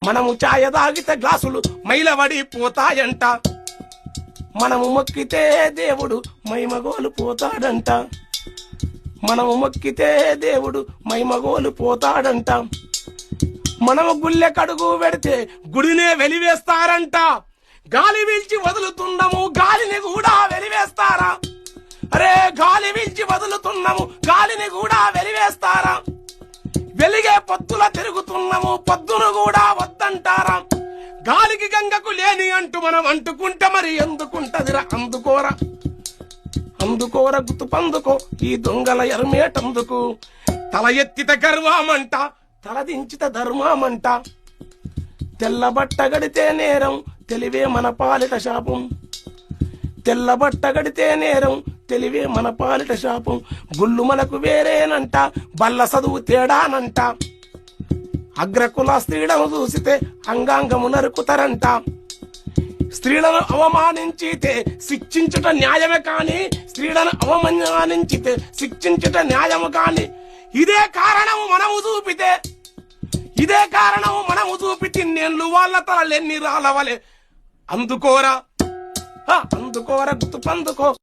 మనము ఛాయ తాగితే గ్లాసులు మైలవడిపోతాయంట. మనము మొక్కితే దేవుడు మైమగోలు పోతాడంట. మనము మొక్కితే దేవుడు మైమగోలు పోతాడంట. మనము గుళ్ళె కడుగు పెడితే గుడినే వెలివేస్తారంట. గాలి వీల్చి వదులుతున్నాము గాలిని కూడా వెలివేస్తారా? అరే గాలి వీల్చి వదులుతున్నాము గాలిని కూడా వెలివేస్తారా? వెలిగే పొత్తుల తిరుగుతున్నాము పొద్దును కూడా వద్దంటారా? గాలికి గంగకు లేని అంటూ మనం అంటుకుంటే మరి ఎందుకుంటదిరా? అందుకోరా అందుకోర గుర్తు పందుకో ఈ దొంగల ఎరమేటందుకు. తల ఎత్తిత గర్వమంట తలదించిత ధర్మమంట. తెల్లబట్ట గడితే నేరం తెలివే మన పాలిట శాపం. తెల్లబట్ట గడితే నేరం తెలివే మన పాలిట శాపం. గుళ్ళు మనకు వేరేనంట బల్ల చదువు తేడానంట. అగ్రకుల స్త్రీలను చూసితే అంగాంగము నరుకుతారంట. స్త్రీలను అవమానించితే శిక్షించుట న్యాయమే కాని స్త్రీలను అవమానించితే శిక్షించుట న్యాయము కాని. ఇదే కారణము మనము చూపితే ఇదే కారణము మనము చూపితే నేను వాళ్ళ తలలెన్ని రాలవలే. అందుకోరా అందుకోర గుర్తు పందుకో.